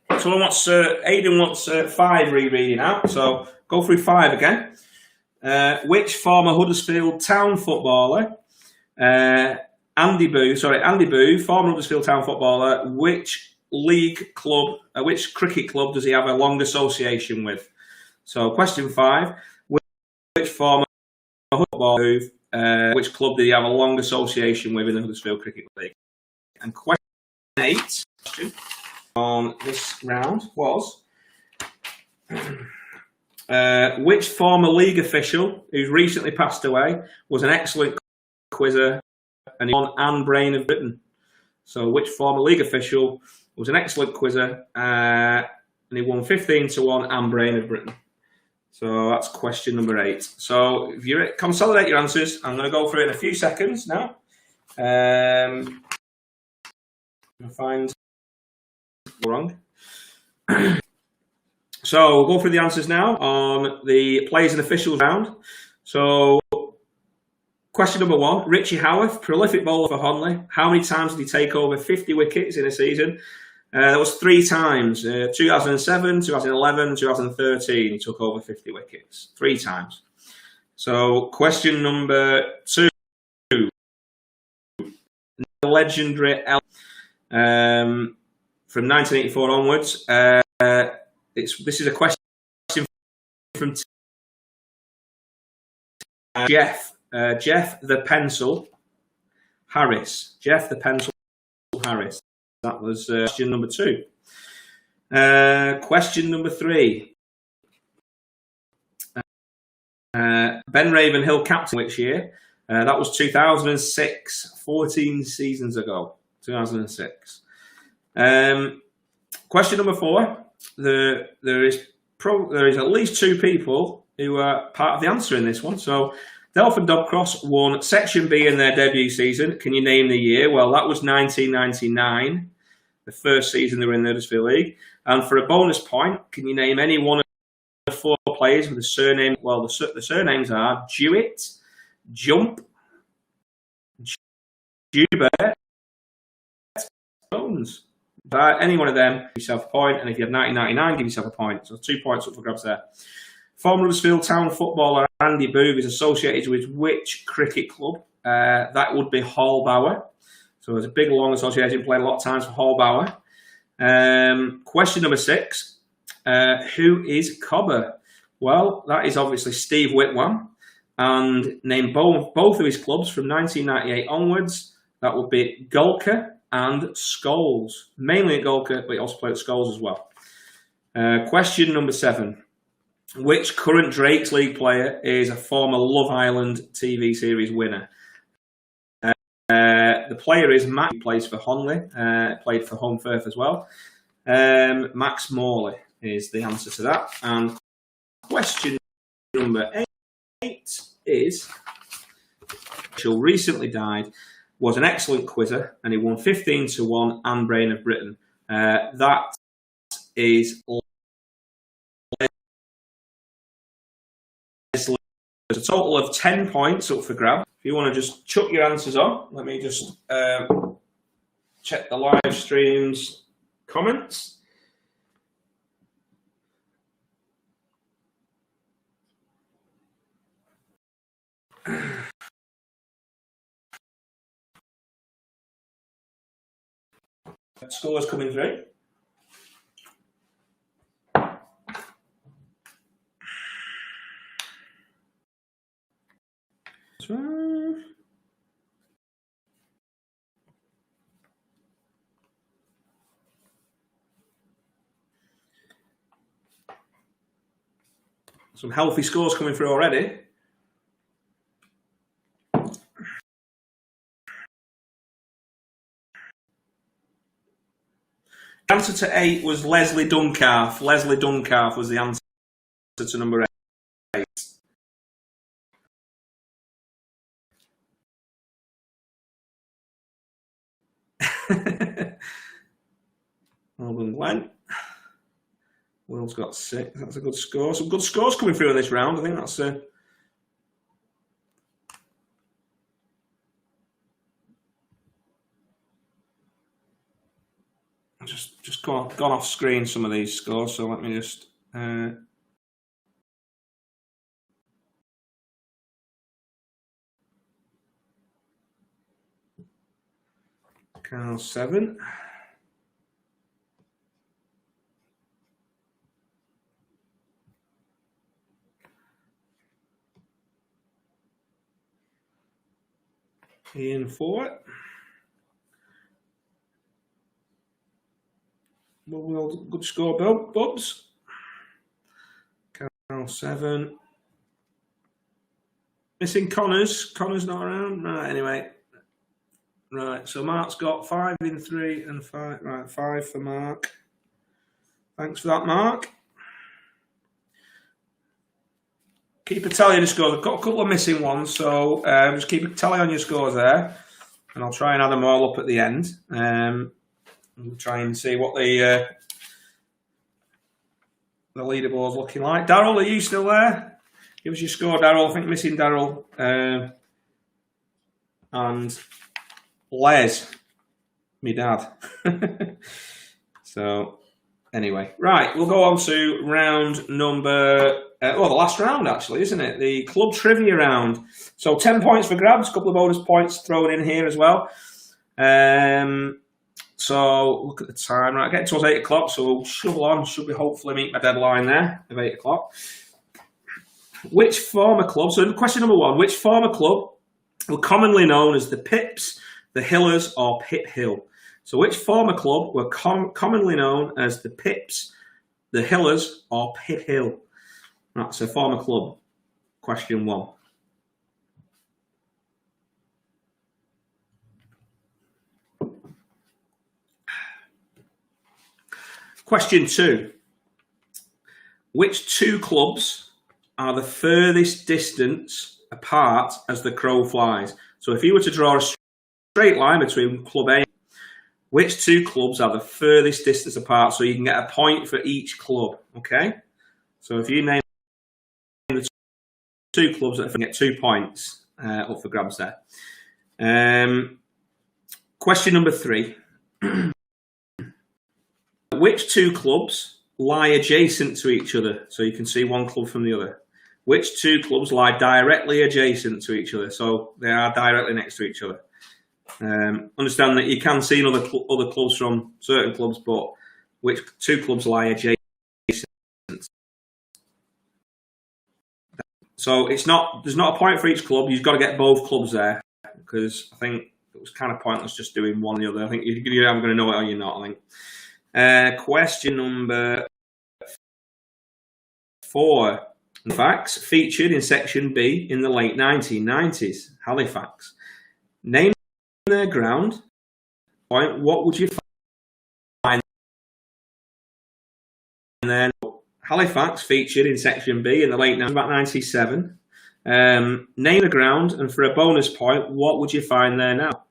Aidan wants 5 rereading out, so go through 5 again. Which former Huddersfield Town footballer, Andy Booth, former Huddersfield Town footballer, which cricket club does he have a long association with? So question 5, which former footballer, which club did he have a long association with in the Huddersfield Cricket League? And question 8 on this round was which former league official who's recently passed away was an excellent quizzer and he won and Brain of Britain? So which former league official was an excellent quizzer and he won 15-1 and Brain of Britain? So that's question number 8. So if you consolidate your answers, I'm going to go through it in a few seconds now. I'll find wrong. So we'll go through the answers now on the players and officials round. So question number 1, Richie Howarth, prolific bowler for Honley. How many times did he take over 50 wickets in a season? That was 3 times. 2007, 2011, 2013, he took over 50 wickets. 3 times. So question number 2, legendary from 1984 onwards. This is a question from Jeff the Pencil Harris. Jeff the Pencil Harris. That was question number 2. Question number 3. Ben Ravenhill captain which year? That was 2006, 14 seasons ago. 2006. Question number 4. There is there is at least 2 people who are part of the answer in this one. So, Delford Dobcross won Section B in their debut season. Can you name the year? Well, that was 1999, the first season they were in the Huddersfield League. And for a bonus point, can you name any one of the 4 players with a surname? Well, the surnames are Jewett, Jump, Joubert, Jones. Any one of them, give yourself a point. And if you have 1999, give yourself a point. So 2 points up for grabs there. Former Huddersfield Town footballer Andy Boog is associated with which cricket club? That would be Hallbauer. So there's a big, long association, played a lot of times for Hallbauer. Question number 6. Who is Cobber? Well, that is obviously Steve Whitlam. And name both of his clubs from 1998 onwards. That would be Golka and Scholes. Mainly at Golka, but he also played at Scholes as well. Question number 7. Which current Drakes League player is a former Love Island TV series winner? The player is Matt, who plays for Honley, played for Home Firth as well. Max Morley is the answer to that. And question number 8 is, who recently died, was an excellent quizzer, and he won 15-1 and Brain of Britain. That is There's a total of 10 points up for grab. If you want to just chuck your answers on, let me just check the live stream's comments. Scores coming through. Some healthy scores coming through already. The answer to 8 was Leslie Duncalf. Leslie Duncalf was the answer to number 8. Well done, Glenn. Will's got 6. That's a good score. Some good scores coming through in this round. I think that's just gone off screen some of these scores. So let me just. Carl 7. Ian 4. Well, good score, Bubs. Carl 7. Missing Connors. Connors not around. Right, anyway. Right, so Mark's got 5 in 3 and 5. Right, 5 for Mark. Thanks for that, Mark. Keep a tally of the scores. I've got a couple of missing ones, so just keep a tally on your scores there, and I'll try and add them all up at the end. We'll try and see what the leaderboard's looking like. Daryl, are you still there? Give us your score, Daryl. I think missing Daryl and Les, me dad. So, anyway, right, we'll go on to round number. The last round, actually, isn't it? The club trivia round. So 10 points for grabs, a couple of bonus points thrown in here as well. So look at the time. Right, getting towards 8 o'clock, so we'll shovel on. Should be hopefully meet my deadline there of 8 o'clock. Which former club, so question number 1, which former club were commonly known as the Pips, the Hillers, or Pip Hill? So which former club were commonly known as the Pips, the Hillers, or Pip Hill? That's a former club. Question 1. Question 2. Which two clubs are the furthest distance apart as the crow flies? So if you were to draw a straight line between club A, which two clubs are the furthest distance apart? So you can get a point for each club, okay? So if you name the two clubs, that get 2 points up for grabs there. Question number 3. Which two clubs lie adjacent to each other? So you can see one club from the other. Which two clubs lie directly adjacent to each other? So they are directly next to each other. Understand that you can see other clubs from certain clubs, but which two clubs lie adjacent? So there's not a point for each club. You've got to get both clubs there, because I think it was kind of pointless just doing one or the other. I think you're either going to know it or you're not, I think. Question number 4. Halifax featured in Section B in the late 1990s. Halifax. Name their ground. What would you find? And then Halifax featured in Section B in the late 90s, about 97. Name the ground, and for a bonus point, what would you find there now?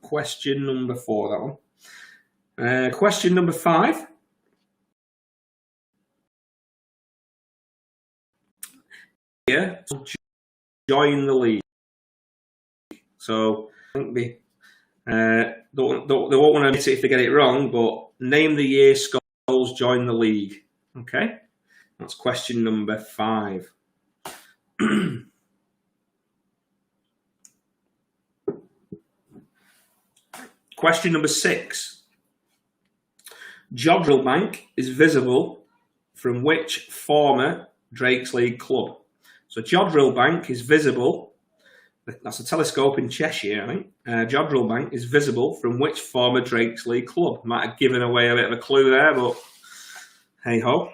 Question number 4, that one. Question number 5. Yeah, join the league. So I think they won't want to admit it if they get it wrong, but name the year Skulls joined the league. Okay, that's question number 5. Question number 6. Jodrell Bank is visible from which former Drakes League club? So Jodrell Bank is visible. That's a telescope in Cheshire, I think. Jodrell Bank is visible from which former Drakes League club? Might have given away a bit of a clue there, but hey ho.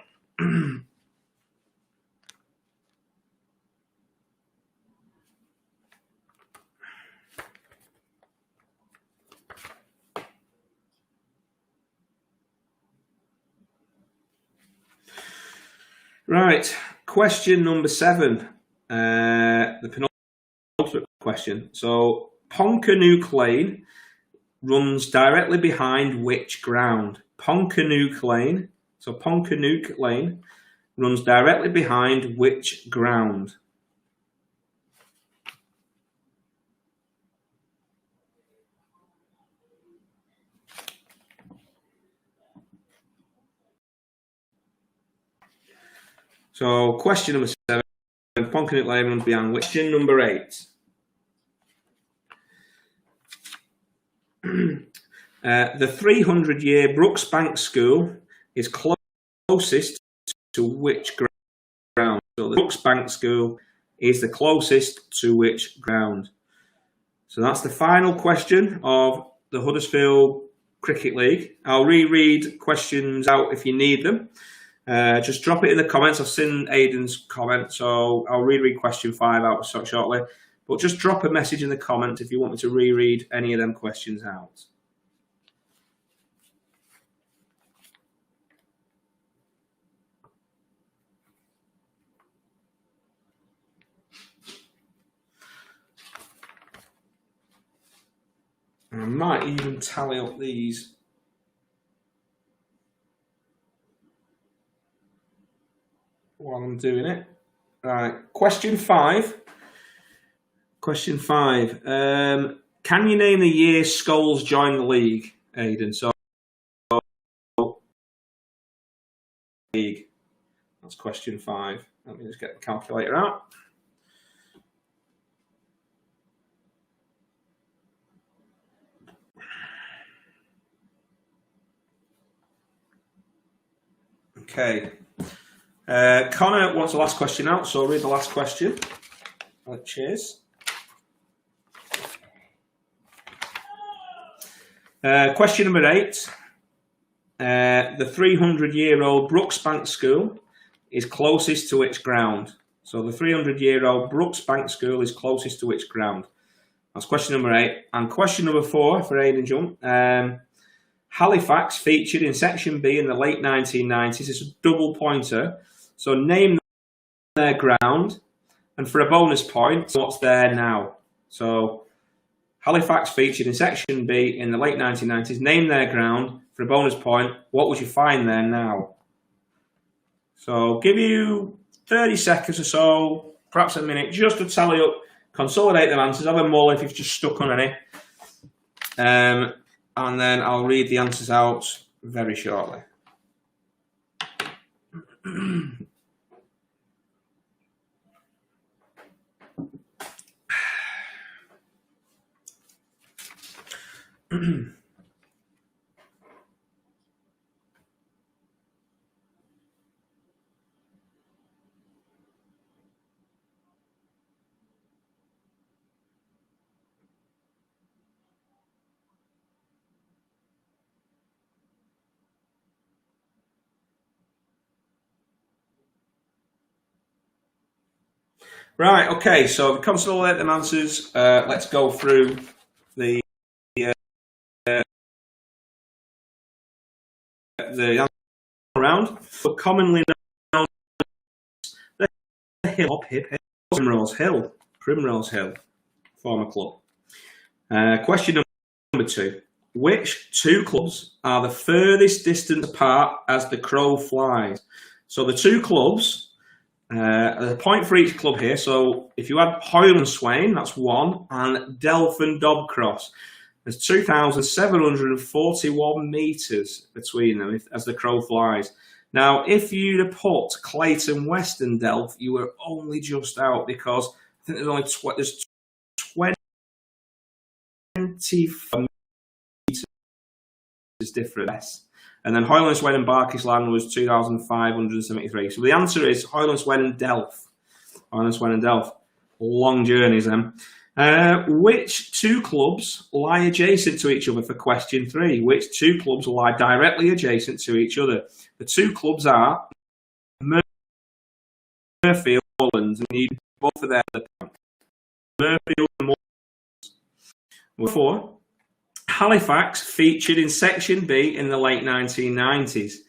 Right, question number 7. The penultimate question. So Ponkanook Lane runs directly behind which ground? Ponkanook Lane. So Ponkanook Lane runs directly behind which ground? So question number 7. Ponkanook Lane runs behind which? Question number 8. The 300-year Brooksbank School is closest to which ground? So the Brooksbank School is the closest to which ground? So that's the final question of the Huddersfield Cricket League. I'll reread questions out if you need them. Just drop it in the comments. I've seen Aidan's comment, so I'll reread question 5 out shortly. But just drop a message in the comments if you want me to reread any of them questions out. And I might even tally up these. While I'm doing it. Right, question 5. Question 5. Can you name the year Skulls joined the league, Aidan? So, league. That's question 5. Let me just get the calculator out. Okay. Connor wants the last question out, so I'll read the last question. Cheers. Question number 8. The 300-year-old Brooksbank School is closest to which ground? So the 300-year-old Brooksbank School is closest to which ground? That's question number 8. And question number 4 for Aidan Jump. Halifax featured in Section B in the late 1990s. It's a double pointer. So name their ground, and for a bonus point, what's there now. So Halifax featured in Section B in the late 1990s. Name their ground. For a bonus point, what would you find there now? So I'll give you 30 seconds or so, perhaps a minute, just to tally up, consolidate them answers, have a mull if you've just stuck on any. And then I'll read the answers out very shortly. Right, okay, so to consolidate them answers, let's go through the answer round. But commonly known as the Primrose Hill, former club. Question number 2. Which 2 clubs are the furthest distance apart as the crow flies? So the 2 clubs, there's a point for each club here. So if you add Hoyle and Swain, that's 1, and Delph and Dobcross, there's 2,741 metres between them as the crow flies. Now, if you'd have put Clayton West and Delph, you were only just out, because I think there's only 24 metres difference. And then Hoyle and Swain and Barkish Land was 2,573. So the answer is Hoyle and Swain and Delph. Hoyle and Swain and Delph. Long journeys then. Which 2 clubs lie adjacent to each other for question 3? Which 2 clubs lie directly adjacent to each other? The 2 clubs are Murfield and Mullins, and you both of them. Murfield and Mullins. 4. Halifax featured in Section B in the late 1990s.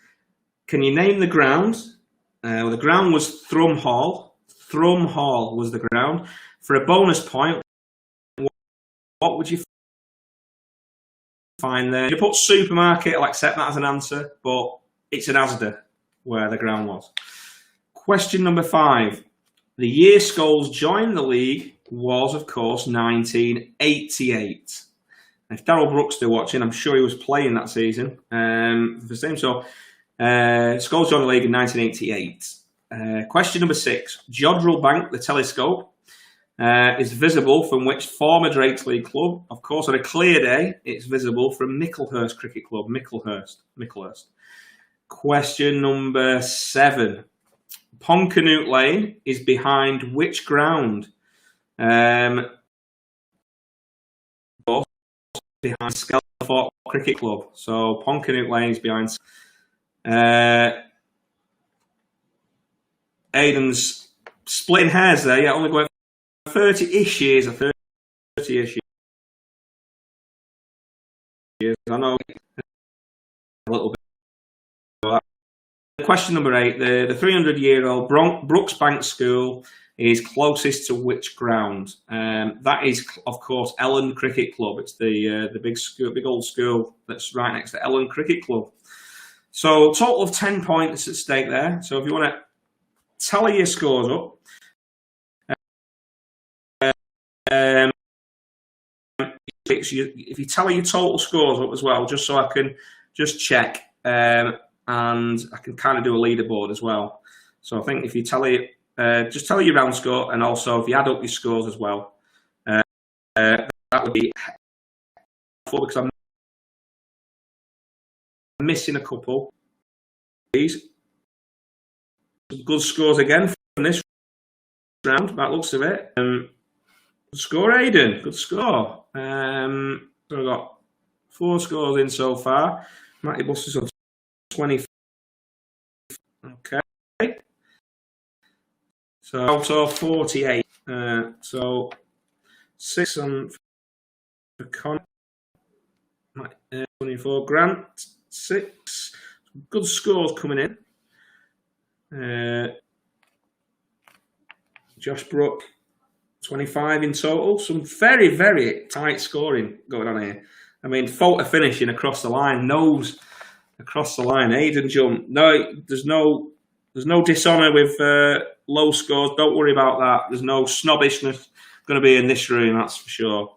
Can you name the ground? The ground was Thrum Hall. Thrum Hall was the ground. For a bonus point, what would you find there? If you put supermarket, I'll accept that as an answer, but it's an Asda where the ground was. Question number 5. The year Scholes joined the league was, of course, 1988. If Darrell Brooks still watching, I'm sure he was playing that season for the same. So, Scholes joined the league in 1988. Question number 6. Jodrell Bank, the telescope, is visible from which former Drakes League club? Of course, on a clear day, it's visible from Micklehurst Cricket Club. Micklehurst. Question number 7. Poncanute Lane is behind which ground? Behind Skelthorpe Cricket Club. So Poncanute Lane is behind. Aidan's splitting hairs there. Yeah, only going 30-ish years. 30-ish years. I know a little bit. Question number 8. The 300-year-old Brooks Bank School is closest to which ground? That is, of course, Ellen Cricket Club. It's the big old school that's right next to Ellen Cricket Club. So total of 10 points at stake there. So if you want to tally your scores up, if you tally your total scores up as well, just so I can just check, and I can kind of do a leaderboard as well. So I think if you tally just tell your round score, and also if you add up your scores as well, that would be helpful, because I'm missing a couple. These good scores again from this round, by the looks of it. Good score, Aidan. Good score. So we've got 4 scores in so far. Matty Buster's on 20. Okay. So also 48. So 6 on for Con. 24. Grant, 6. Good scores coming in. Josh Brook, 25 in total. Some very, very tight scoring going on here. I mean, photo finishing across the line, nose across the line. Aiden jump. No, there's no dishonour with low scores. Don't worry about that. There's no snobbishness going to be in this room, that's for sure.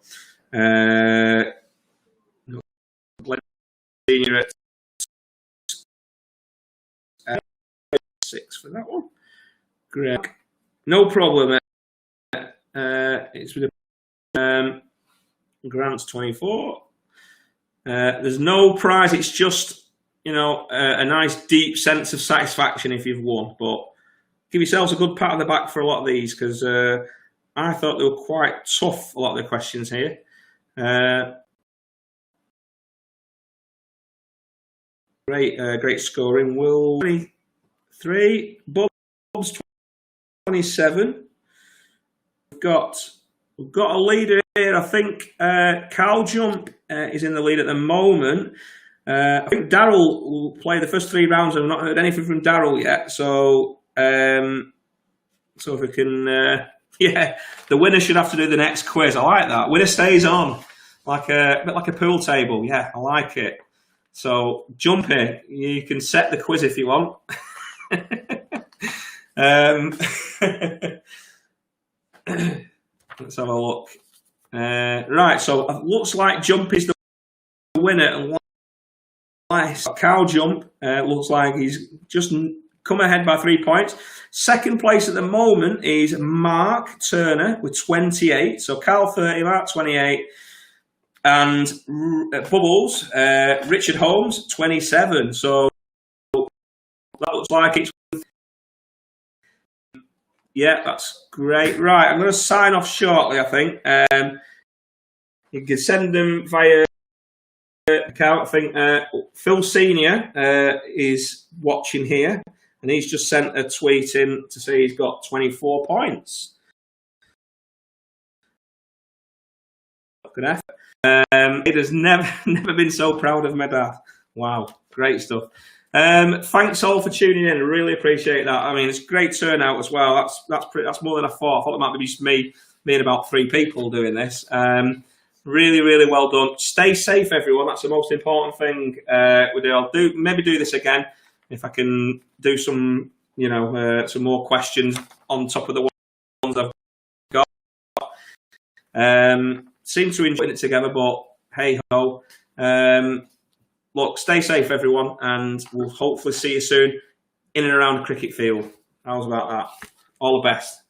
Senior at 6 for that one. Greg, no problem. It's with Grant's 24. There's no prize. It's just, a nice deep sense of satisfaction if you've won. But give yourselves a good pat on the back for a lot of these, because I thought they were quite tough, a lot of the questions here. Great scoring. Will 23, Bob's 27. We've got a leader here. I think Carl Jump is in the lead at the moment. I think Daryl will play the first 3 rounds. I've not heard anything from Daryl yet. So if we can, the winner should have to do the next quiz. I like that. Winner stays on, a bit like a pool table. Yeah, I like it. So jump here. You can set the quiz if you want. Let's have a look. Right, so it looks like Jump is the winner. Carl Jump looks like he's just come ahead by 3 points. Second place at the moment is Mark Turner with 28. So Carl 30, Mark 28. And Bubbles, Richard Holmes, 27. So that looks like it's... Yeah, that's great. Right, I'm going to sign off shortly, I think. You can send them via account. I think Phil Senior is watching here, and he's just sent a tweet in to say he's got 24 points. Good effort. It has never been so proud of my dad. Wow, great stuff. Thanks all for tuning in. I really appreciate that. I mean, it's a great turnout as well. That's more than I thought. I thought it might be just me and about 3 people doing this. Really, really well done. Stay safe, everyone. That's the most important thing we do. I'll maybe do this again if I can do some, some more questions on top of the ones I've got. Seem to enjoy it together, but hey ho. Look, stay safe, everyone, and we'll hopefully see you soon in and around the cricket field. How's about that? All the best.